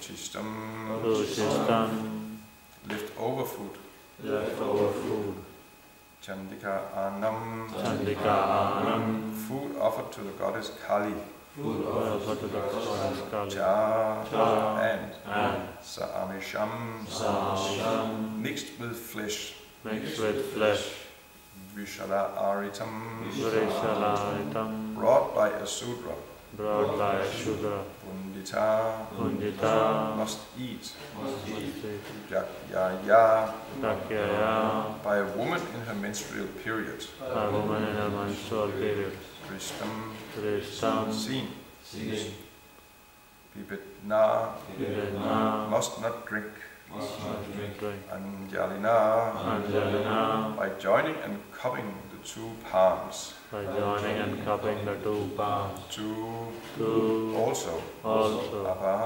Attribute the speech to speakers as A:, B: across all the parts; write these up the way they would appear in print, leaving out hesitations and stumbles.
A: Uchishtam.
B: Lift over food.
A: Leftover food.
B: Chandika Anam.
A: Chandika Anam.
B: Food offered to the goddess Kali.
A: Food offered to the goddess Kali.
B: Cha.
A: And
B: Saamisham.
A: Samisham.
B: Mixed with flesh.
A: Mixed with flesh.
B: Vishala Aritam.
A: Vishalaritam.
B: Brought by a Sudra.
A: Brought by a Shudra.
B: Pundita.
A: Pundita.
B: Must eat.
A: Yakyaya.
B: By a woman in her menstrual period.
A: By a woman in her menstrual period.
B: Krishtam. Seen. Pipitna. Must not drink. Anjalina. By joining and cupping the two palms.
A: By joining and cupping the two palms.
B: Two. Also.
A: Apaha.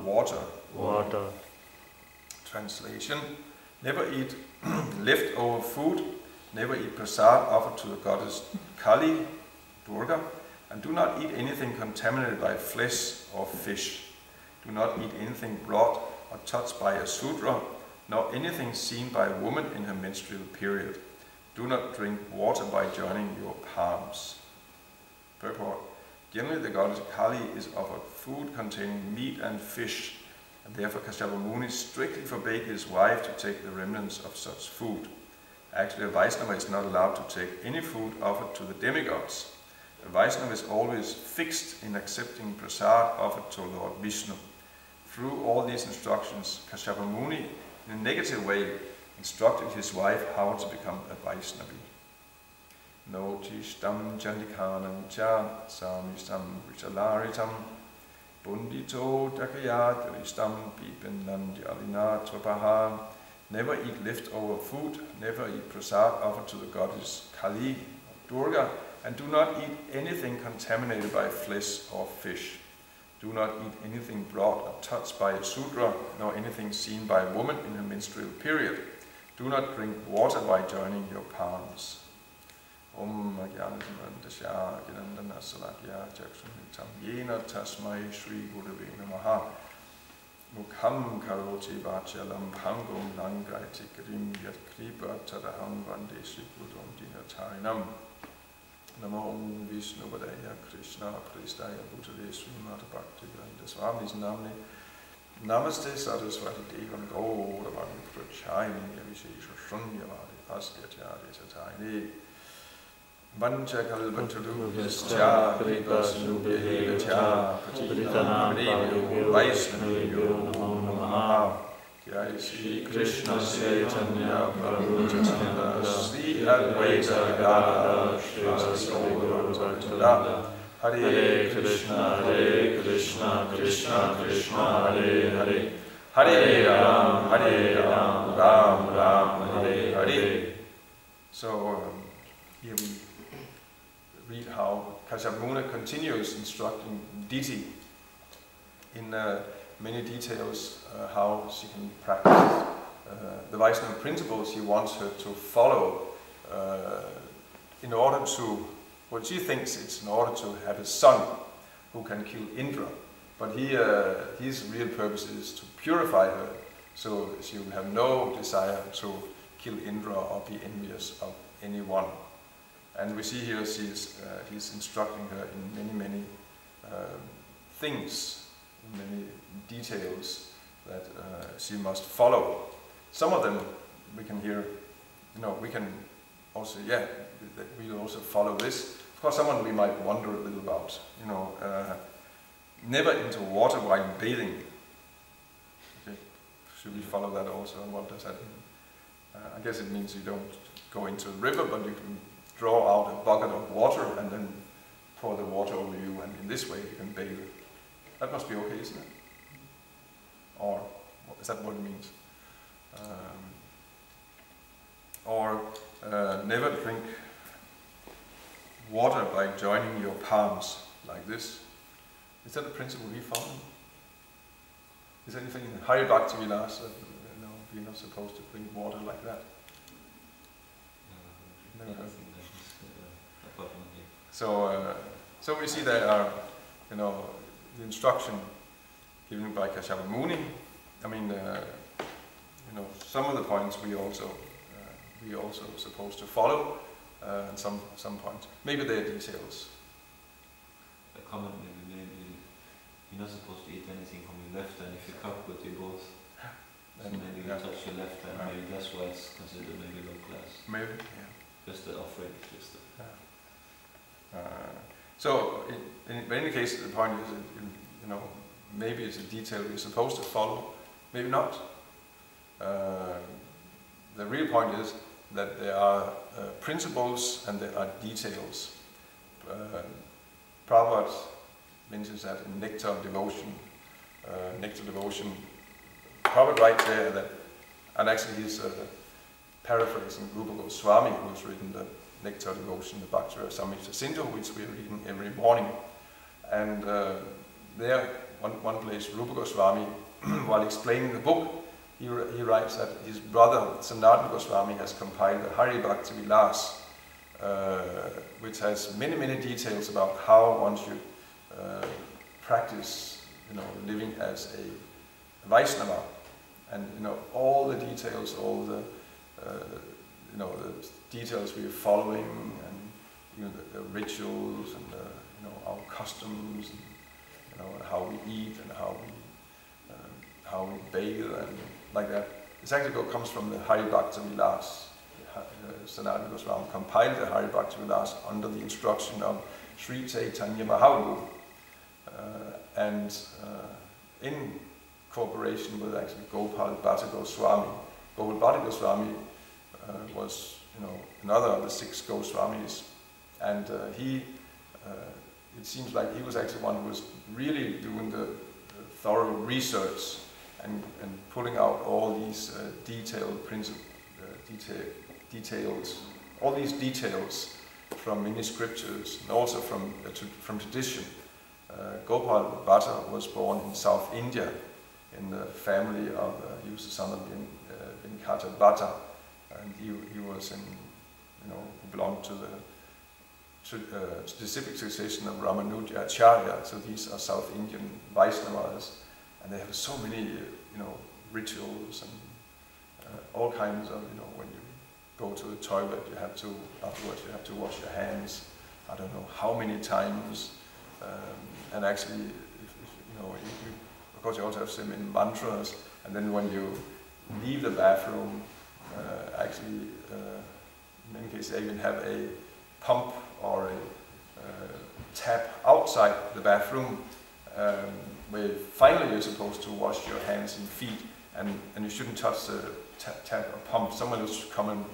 A: Water.
B: Translation. Never eat leftover food. Never eat prasad offered to the goddess Kali, Durga. And do not eat anything contaminated by flesh or fish. Do not eat anything brought or touched by a Sudra, nor anything seen by a woman in her menstrual period. Do not drink water by joining your palms. Purport. Generally, the goddess Kali is offered food containing meat and fish, and therefore Kashyapa Muni strictly forbade his wife to take the remnants of such food. Actually, a Vaishnava is not allowed to take any food offered to the demigods. A Vaishnava is always fixed in accepting prasad offered to Lord Vishnu. Through all these instructions, Kashyapa Muni, in a negative way, instructed his wife how to become a Vaishnavi. Notishtam Chandikanam cha Samistam Vishalaritam Pundito Dakayatristam Pipinandjalina Tvapaha. Never eat leftover food, never eat prasad offered to the goddess Kali, Durga, and do not eat anything contaminated by flesh or fish. Do not eat anything brought or touched by a Sudra, nor anything seen by a woman in her menstrual period. Do not drink water by joining your palms. Om Agyanasya Ginandana Salakya Jakshunitam Yena Tasmai Shri Gurave Namaha Mukham Karoti Vachalam Pangum Langaiti Krim Yat Kripa Tadaham Vande Shri Gudum Dinatarinam Namo Om Vishnu Vadaya Krishna Pristaya Bhutale Srimata Bhakti Vranda Swami's Namne Namaste Saraswati Devam Gaura Vani Prachayani Yavishesha Shunyavadi Astyacharya Satayani Vancha Kalpataru Yascha Kripa Snubhya Patitanam Pavanebhyo Vaishnavebhyo Namo Namaha Jai Shri Krishna Chaitanya Prabhu Nityananda Sri Advaita Gadadhara Sri Guru Bhaktivinoda Hare Krishna Krishna Krishna Hare Hare Hare Ram Ram Ram Hare Hare. So here we read how Kashyapa Muni continues instructing Diti in many details how she can practice the Vaishnava principles he wants her to follow in order to, well, she thinks it's in order to have a son who can kill Indra, but his real purpose is to purify her so she will have no desire to kill Indra or be envious of anyone. And we see here he's instructing her in many things, many details that she must follow. Some of them we can hear, we can also, we also follow this. Of course, someone we might wonder a little about, never into water while bathing. Okay. Should we follow that also, and what does that mean? I guess it means you don't go into a river, but you can draw out a bucket of water and then pour the water over you, and in this way you can bathe. That must be okay, isn't it? Or is that what it means? Never drink water by joining your palms like this. Is that a principle we follow? Is there anything in Hari Bhakti Vilas that we're not supposed to drink water like that? Never heard. So we see there are, the instruction given by Kashyapa Muni. I mean, some of the points we also supposed to follow, and some points. Maybe they're details.
C: A comment maybe you're not supposed to eat anything from your left hand if you cup with your both. So maybe you touch your left hand, maybe that's why it's considered maybe low class.
B: Maybe, yeah.
C: Just the offering, just the...
B: So, in any case, the point is, maybe it's a detail you're supposed to follow, maybe not. The real point is that there are principles and there are details. Prabhupada mentions that in Nectar Devotion. Prabhupada writes there that, and actually he's paraphrasing Rupa Goswami, who's written the Nectar Devotion, the Bhakti Rasamrita Sindhu, which we are reading every morning. And there, one place, Rupa Goswami, while explaining the book, he writes that his brother, Sanatana Goswami, has compiled the Hari Bhakti Vilas, which has many, many details about how one should practice, living as a Vaishnava. And, all the details, all the the details we are following, and the rituals, and our customs, and how we eat, and how we bathe, and like that. This actually comes from the Hari Bhakti Vilas. Sanatana Goswami compiled the Hari Bhakti Vilas under the instruction of Sri Chaitanya Mahaprabhu, and in cooperation with actually Gopal Bhatta Goswami. Gopal Bhatta Goswami was, another of the 6 Goswamis, and it seems like he was actually one who was really doing the thorough research and pulling out all these all these details from many scriptures, and also from tradition. Gopal Bhatta was born in South India in the family of, he was the son of Venkata Bhatta, and he was he belonged to the specific succession of Ramanuja Acharya. So these are South Indian Vaishnavas, and they have so many, rituals and all kinds of, when you go to the toilet, afterwards you have to wash your hands, I don't know how many times, and actually, of course you also have some in mantras, and then when you leave the bathroom, actually, in many cases they even have a pump or a tap outside the bathroom, where finally you're supposed to wash your hands and feet, and you shouldn't touch the tap or pump. Someone else should come and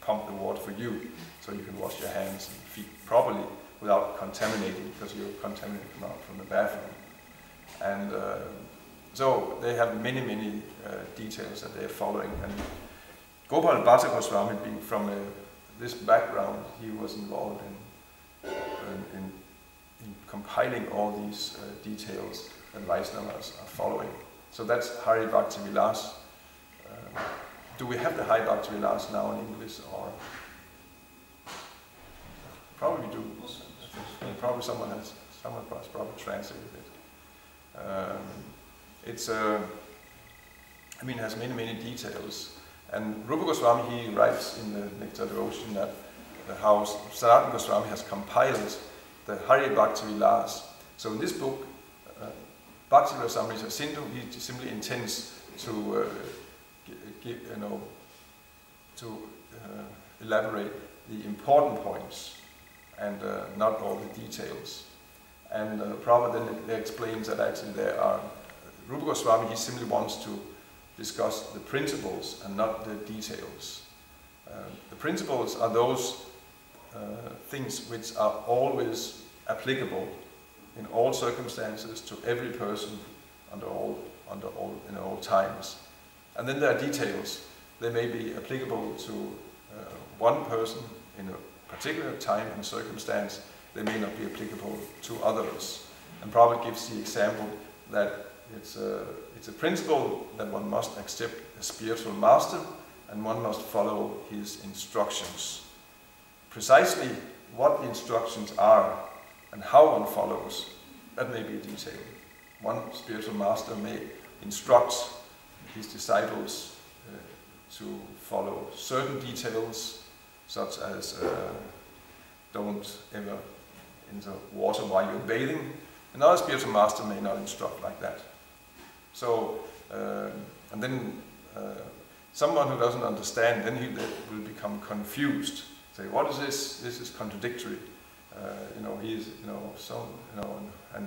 B: pump the water for you, so you can wash your hands and feet properly without contaminating, because you're contaminated out from the bathroom. And so they have many, many details that they're following. And Gopal Bhatta Goswami, being from this background, he was involved in compiling all these details that Vaishnavas are following. So that's Hari Bhakti Vilas. Do we have the Hari Bhakti Vilas now in English, or? Probably do. Probably someone has probably translated it. It has many, many details. And Rupa Goswami, he writes in the Nectar Devotion that how Sanatana Goswami has compiled the Hari Bhakti Vilas. So in this book, Bhakti Rasamrita Sindhu, he simply intends to elaborate the important points and not all the details. And Prabhupada then explains that actually Rupa Goswami, he simply wants to discuss the principles and not the details. The principles are those things which are always applicable in all circumstances to every person in all times. And then there are details. They may be applicable to one person in a particular time and circumstance. They may not be applicable to others. And Prabhupada gives the example that it's a principle that one must accept a spiritual master, and one must follow his instructions. Precisely what the instructions are and how one follows, that may be a detail. one spiritual master may instruct his disciples to follow certain details, such as don't ever enter water while you're bathing. Another spiritual master may not instruct like that. So, and then someone who doesn't understand, then he will become confused. Say, what is this? This is contradictory. He's, and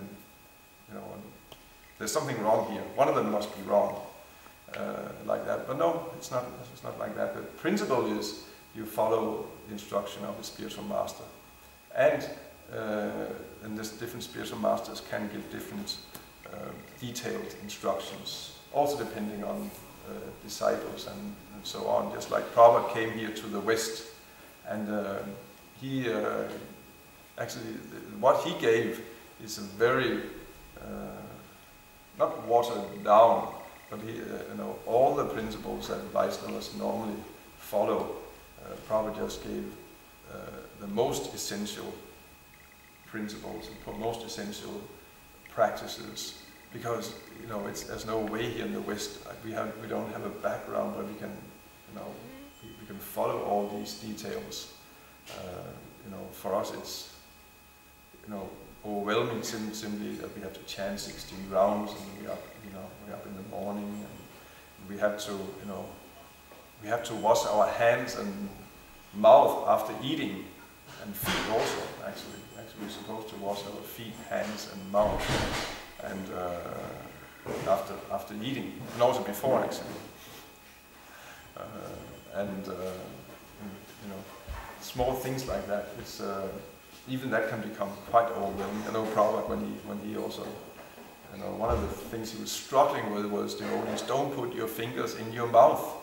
B: there's something wrong here. One of them must be wrong, like that. But no, it's not like that. The principle is you follow the instruction of the spiritual master, and this different spiritual masters can give different detailed instructions, also depending on disciples and so on. Just like Prabhupada came here to the West, and he actually what he gave is a very not watered down, but he all the principles that Vaishnavas normally follow. Prabhupada just gave the most essential principles, most essential practices, because there's no way here in the West we don't have a background where we can we can follow all these details. For us it's overwhelming simply that we have to chant 16 rounds, and we're up in the morning, and we have to wash our hands and mouth after eating, and feet also. Actually we're supposed to wash our feet, hands, and mouth, and after eating, and also before actually. Small things like that. It's even that can become quite overwhelming. I know Prabhupada when he also, one of the things he was struggling with was devotees, don't put your fingers in your mouth.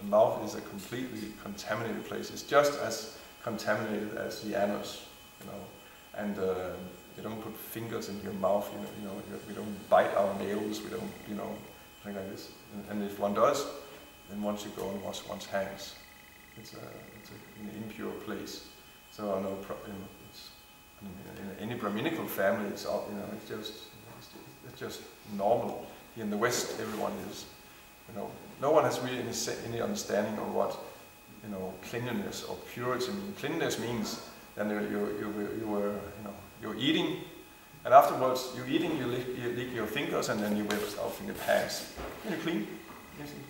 B: Mouth is a completely contaminated place. It's just as contaminated as the anus, and you don't put fingers in your mouth. We don't bite our nails. We don't, things like this. And if one does, then one should go and wash one's hands. It's an impure place. So I know, in any Brahminical family, it's just normal. Here in the West, everyone is, no one has really any understanding of what, cleanliness or purity means. Cleanliness means then you're eating, and afterwards you're eating, you lick your fingers, and then you wipe out in your hands. Can you clean?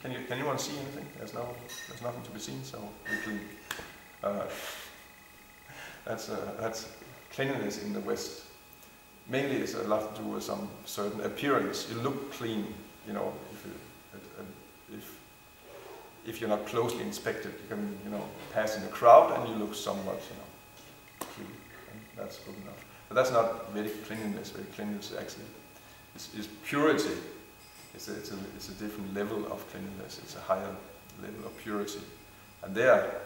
B: Can anyone see anything? There's nothing to be seen, so we clean. That's cleanliness in the West. Mainly, it's a lot to do with some certain appearance. You look clean, if you're not closely inspected, you can pass in a crowd and you look somewhat clean, and that's good enough. But that's not very cleanliness. Very cleanliness actually is purity. It's a different level of cleanliness. It's a higher level of purity. And there,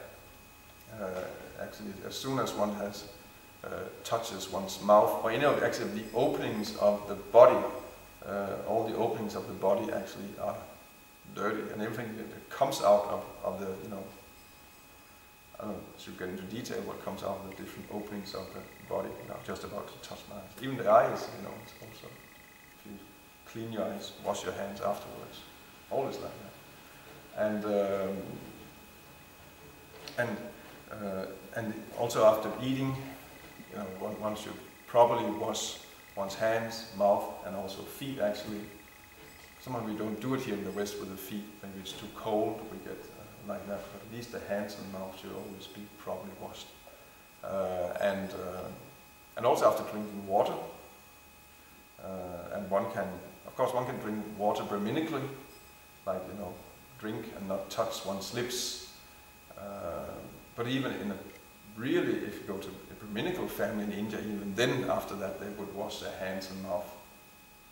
B: actually, as soon as one has touches one's mouth, or actually the openings of the body, all the openings of the body actually are dirty, and everything that comes out of the, I don't should get into detail what comes out of the different openings of the body. Just about to touch my eyes. Even the eyes, it's also. If you clean your eyes, wash your hands afterwards. Always like that. And also after eating, one should probably wash one's hands, mouth, and also feet. Actually, sometimes we don't do it here in the West with the feet. Maybe it's too cold. We get like that. But at least the hands and mouth should always be properly washed. And also after drinking water. And one can drink water brahminically, like drink and not touch one's lips. But even in if you go to a Brahminical family in India, even then after that they would wash their hands and mouth,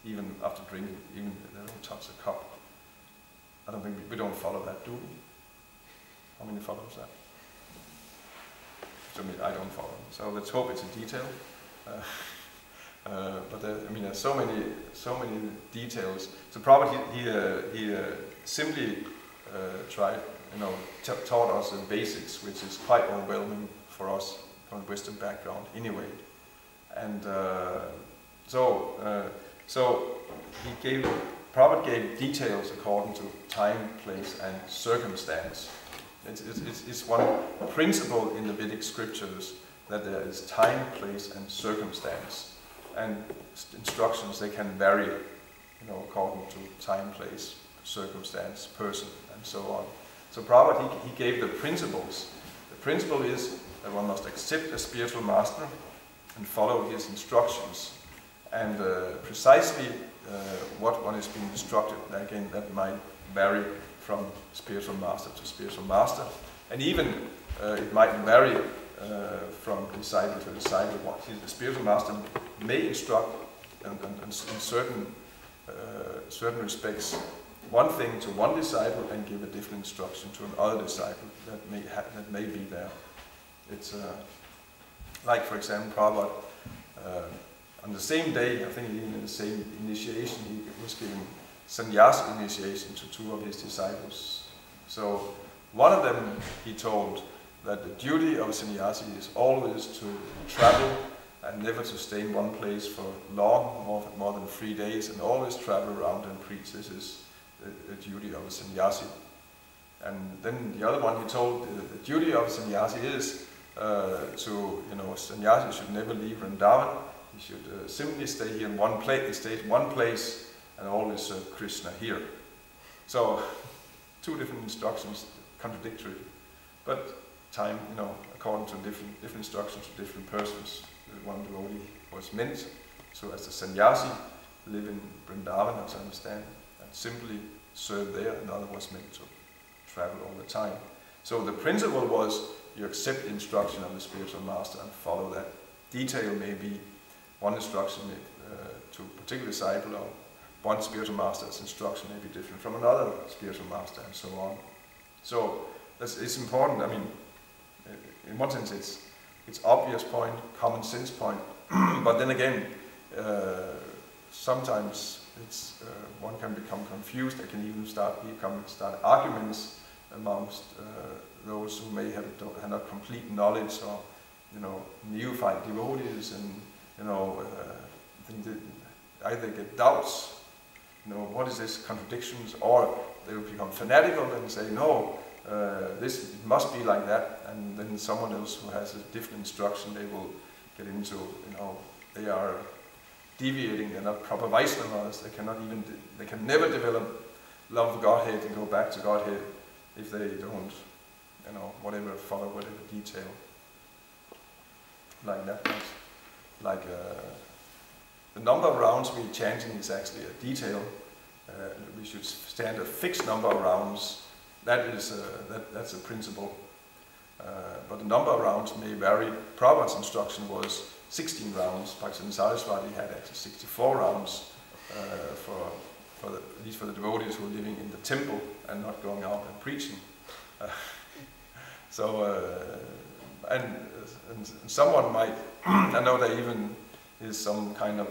B: even after drinking, even they don't touch a cup. I don't think we don't follow that, do we? How many follows that? So I don't follow. So let's hope it's a detail. But there's so many details. So probably he simply tried, taught us the basics, which is quite overwhelming for us from a Western background anyway. And so Prabhupada gave details according to time, place, and circumstance. It's one principle in the Vedic scriptures that there is time, place, and circumstance. And instructions, they can vary, according to time, place, circumstance, person, and so on. So Prabhupada, he gave the principles. The principle is that one must accept a spiritual master and follow his instructions. And precisely what one is being instructed, again, that might vary from spiritual master to spiritual master. And even it might vary from disciple to disciple. The spiritual master may instruct in certain respects one thing to one disciple and give a different instruction to another disciple that may be there. It's like, for example, Prabhupada, on the same day, I think even in the same initiation, he was giving sannyasa initiation to two of his disciples. So one of them, he told that the duty of a sannyasi is always to travel and never to stay in one place for more than 3 days, and always travel around and preach. This is the duty of a sannyasi. And then the other one, he told the duty of a sannyasi is a sannyasi should never leave Vrindavan. He should simply stay here in one place. Stay in one place and always serve Krishna here. So, two different instructions, contradictory, but time, according to different instructions to different persons. One devotee was meant to, as a sannyasi, live in Vrindavan, as I understand, and simply serve there. Another was meant to travel all the time. So the principle was you accept the instruction of the spiritual master and follow that. Detail may be one instruction to a particular disciple, or one spiritual master's instruction may be different from another spiritual master, and so on. So it's important. I mean, in one sense, it's obvious point, common sense point, but then again, sometimes one can become confused. There can even start arguments amongst those who may have not complete knowledge, or neophyte devotees, and either get doubts. What is this contradictions, or they will become fanatical and say no. This must be like that, and then someone else who has a different instruction, they will get into, they are deviating, they're not proper Vaishnavas, they can never develop love of Godhead and go back to Godhead if they don't, follow whatever detail. Like that, like the number of rounds we're chanting is actually a detail. We should stand a fixed number of rounds. That's a principle. But the number of rounds may vary. Prabhupada's instruction was 16 rounds. Bhaktivinoda Saraswati had actually 64 rounds at least for the devotees who are living in the temple and not going out and preaching. And someone might, I know there even is some kind of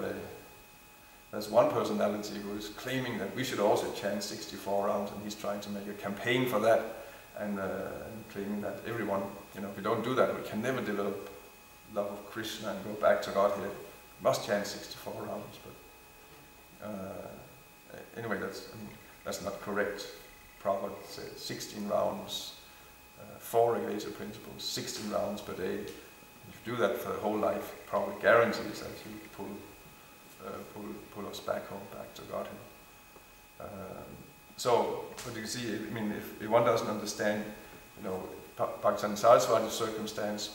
B: there's one personality who is claiming that we should also chant 64 rounds, and he's trying to make a campaign for that, and claiming that everyone, if we don't do that, we can never develop love of Krishna and go back to Godhead. We must chant 64 rounds, but anyway, that's not correct. Prabhupada said 16 rounds, 4 regulator principles, 16 rounds per day. If you do that for the whole life, Prabhupada guarantees that you pull us back home, back to Godhead. But you see, if one doesn't understand, Bhaktivinoda Saraswati's circumstance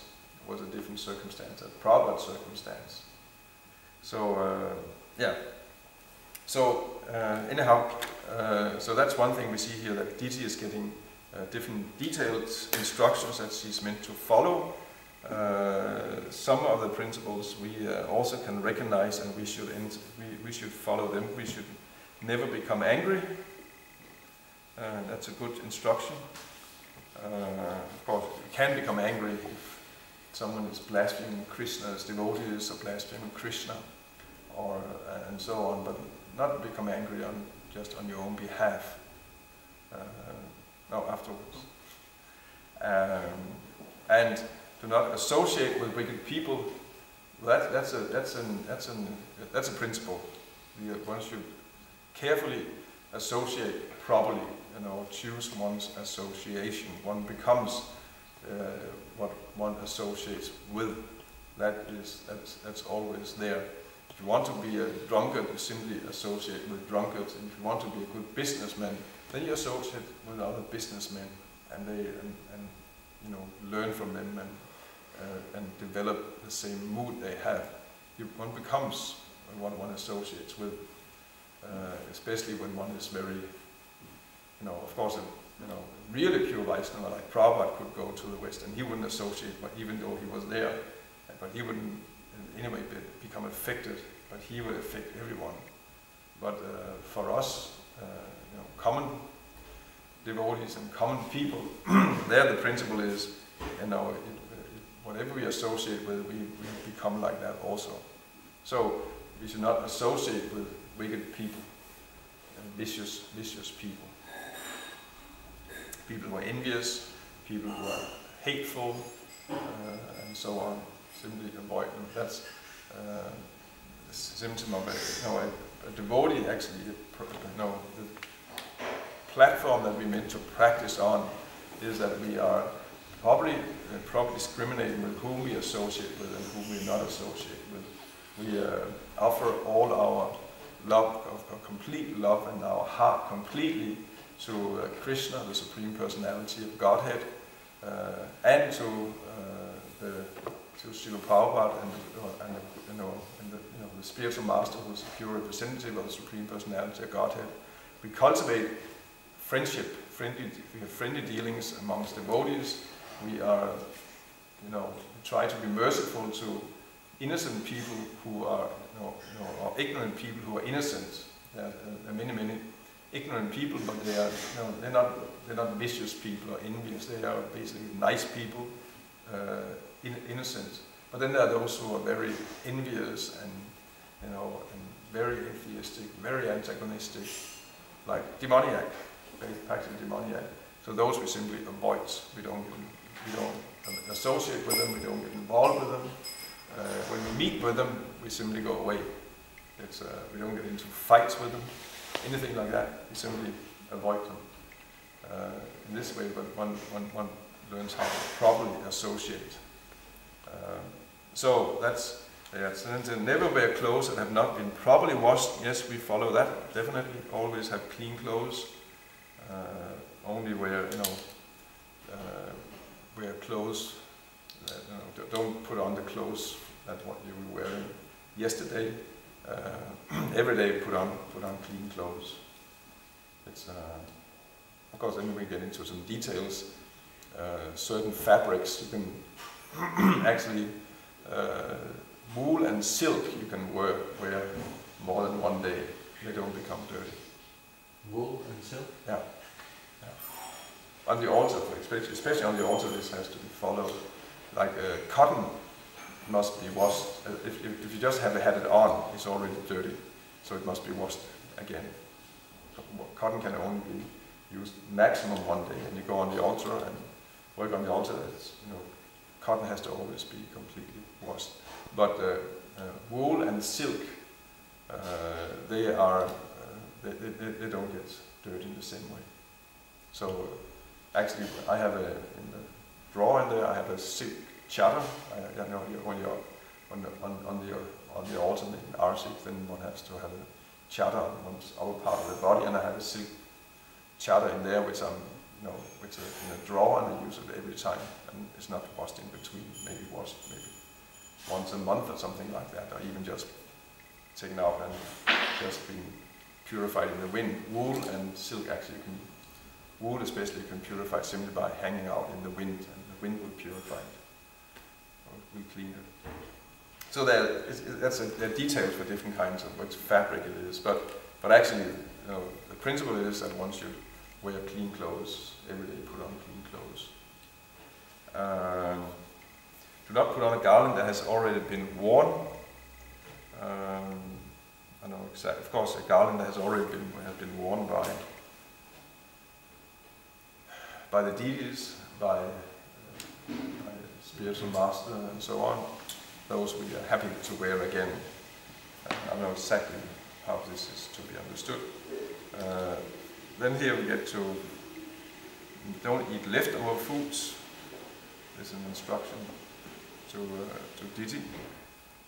B: was a different circumstance than Prabhupada's circumstance. So that's one thing we see here, that Diti is getting different detailed instructions that she's meant to follow. Some of the principles we also can recognize, and we should follow them. We should never become angry. That's a good instruction. Of course, you can become angry if someone is blaspheming Krishna's devotees or blaspheming Krishna, and so on, but not become angry just on your own behalf. Afterwards. And do not associate with wicked people That's a principle. One should carefully associate properly, choose one's association. One becomes what one associates with. That's always there. If you want to be a drunkard, you simply associate with drunkards. And if you want to be a good businessman, then you associate with other businessmen, and learn from them and develop the same mood they have. One becomes what one associates with, especially when one is very, of course, really pure Vaishnava like Prabhupada could go to the West and he wouldn't associate, but even though he was there, but he wouldn't in any way become affected, but he would affect everyone. But for us, common devotees and common people, there the principle is, whatever we associate with, we become like that also. So we should not associate with wicked people and vicious people. People who are envious, people who are hateful, and so on. Simply avoid them. That's a symptom of a devotee actually. The platform that we meant to practice on is that we are probably discriminating with whom we associate with and whom we not associate with. We offer all our love, of complete love and our heart completely to Krishna, the Supreme Personality of Godhead, and to Srila Prabhupada and the spiritual master, who is a pure representative of the Supreme Personality of Godhead. We cultivate friendship, we have friendly dealings amongst devotees. We are, try to be merciful to innocent people who are, or ignorant people who are innocent. There are many ignorant people, but they're not vicious people or envious. They are basically nice people, innocent. But then there are those who are very envious and very atheistic, very antagonistic, like demoniac, practically demoniac. So those we simply avoid. We don't associate with them. We don't get involved with them. When we meet with them, we simply go away. We don't get into fights with them, anything like that. We simply avoid them. In this way, one learns how to properly associate. So that's never wear clothes that have not been properly washed. Yes, we follow that, definitely. Always have clean clothes. Only wear clothes. Don't put on the clothes that what you were wearing yesterday. Every day put on clean clothes. It's of course, then we get into some details. Certain fabrics you can actually wool and silk you can wear more than one day. They don't become dirty.
C: Wool and silk?
B: Yeah. On the altar, especially on the altar, this has to be followed. Like cotton must be washed. If you just have had it on, it's already dirty, so it must be washed again. Cotton can only be used maximum one day, and you go on the altar and work on the altar. Cotton has to always be completely washed. But wool and silk, they don't get dirty in the same way. So actually, I have in the drawer in there, I have a silk chadar. When you're on the altar in Arsik, then one has to have a chadar on one's upper part of the body, and I have a silk chadar in there, which which is in a drawer, and I use it every time, and it's not washed in between. Maybe washed once a month or something like that, or even just taken out and just being purified in the wind. Wool and silk actually wool especially can purify simply by hanging out in the wind, and the wind will purify it, or will clean it. So there are details for different kinds of which fabric it is, but actually, the principle is that one should wear clean clothes every day. Put on clean clothes. Do not put on a garland that has already been worn. I know exactly. Of course, a garland that has already been worn by the deities, by the spiritual master, and so on. those we are happy to wear again. I don't know exactly how this is to be understood. Then here we get to don't eat leftover foods. This is an instruction to Diti.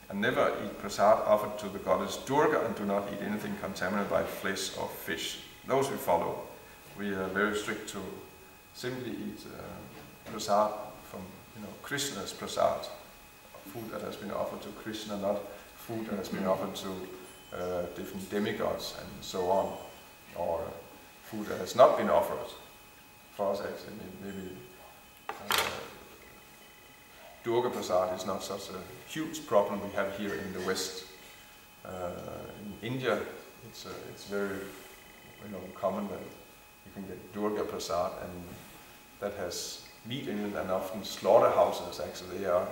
B: And never eat prasad offered to the goddess Durga, and do not eat anything contaminated by flesh or fish. Those we follow. We are very strict to simply eat prasad from Krishna's prasad, food that has been offered to Krishna, not food that has been offered to different demigods and so on, or food that has not been offered. For us actually, maybe Durga Prasad is not such a huge problem we have here in the West. In India, it's very common that you can get Durga Prasad, and that has meat in it, and often slaughterhouses actually are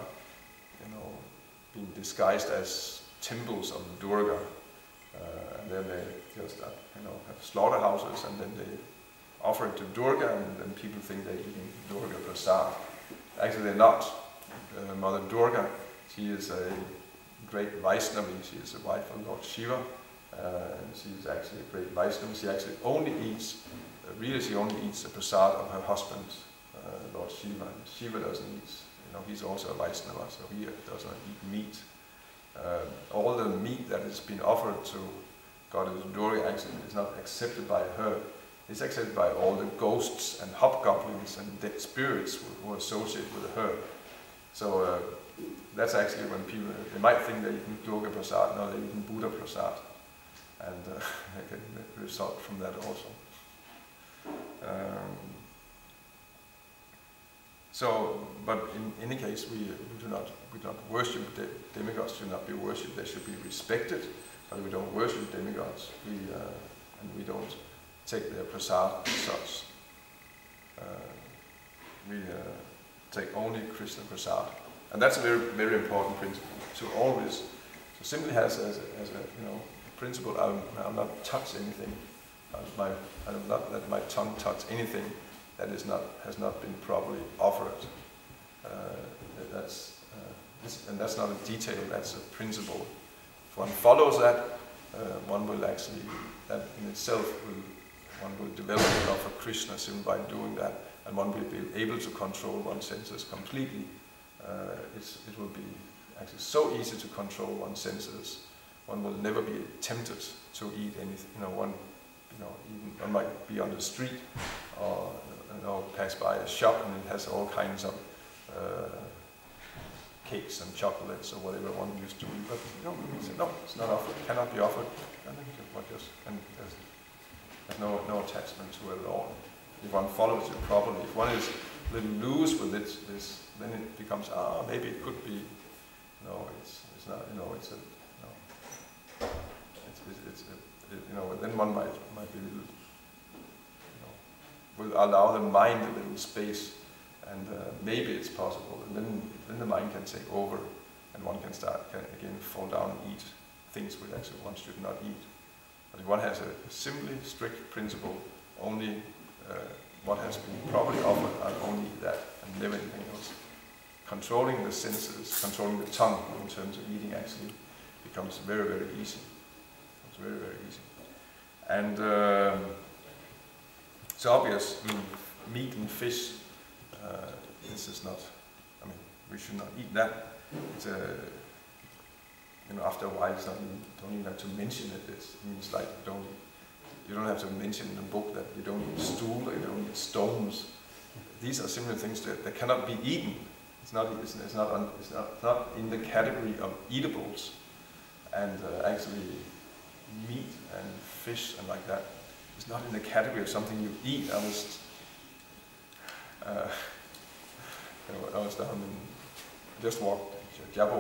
B: being disguised as temples of Durga, and then they just have slaughterhouses, and then they offer it to Durga, and then people think they're eating Durga Prasad. Actually they're not. Mother Durga, she is a great Vaishnavi. She is a wife of Lord Shiva. She is actually a great Vaishnavi. She actually only eats, she only eats the prasad of her husband, Lord Shiva. Shiva doesn't eat, he's also a Vaishnava, so he does not eat meat. All the meat that has been offered to Goddess Durga actually is not accepted by her. It's accepted by all the ghosts and hobgoblins and dead spirits who are associated with her. So that's actually when people, they might think they're eating Durga Prasad, no, they're eating Buddha Prasad. And they can result from that also. But in any case, we do not worship demigods. Should not be worshipped. They should be respected, but we don't worship demigods. And we don't take their prasad as such. We take only Krishna prasad, and that's a very, very important principle. So always, so simply has as a principle. I'll not touch anything. I will not let my tongue touch anything that has not been properly offered. And that's not a detail. That's a principle. If one follows that, one will actually, that in itself one will develop a love for Krishna simply by doing that, and one will be able to control one's senses completely. It will be actually so easy to control one's senses. One will never be tempted to eat anything. Even one might be on the street or pass by a shop and it has all kinds of cakes and chocolates or whatever one used to eat. But no, it's not offered. It cannot be offered. And there's no attachment to it at all. If one follows it properly, if one is a little loose with it, then it becomes maybe it could be. No, it's not. Then one might be a little. Will allow the mind a little space, and maybe it's possible. And then the mind can take over, and one can again fall down and eat things which actually one should not eat. But if one has a simply strict principle, only what has been properly offered, I'll only eat that and never anything else. Controlling the senses, controlling the tongue in terms of eating actually becomes very, very easy. It's very, very easy. And it's obvious, meat and fish, this is not, we should not eat that. It's after a while, it's not even, don't even have to mention it. It means like you don't have to mention in the book that you don't eat stool or you don't eat stones. These are similar things that cannot be eaten. It's not in the category of eatables. And actually, meat and fish and like that is not in the category of something you eat. I was down and just walked down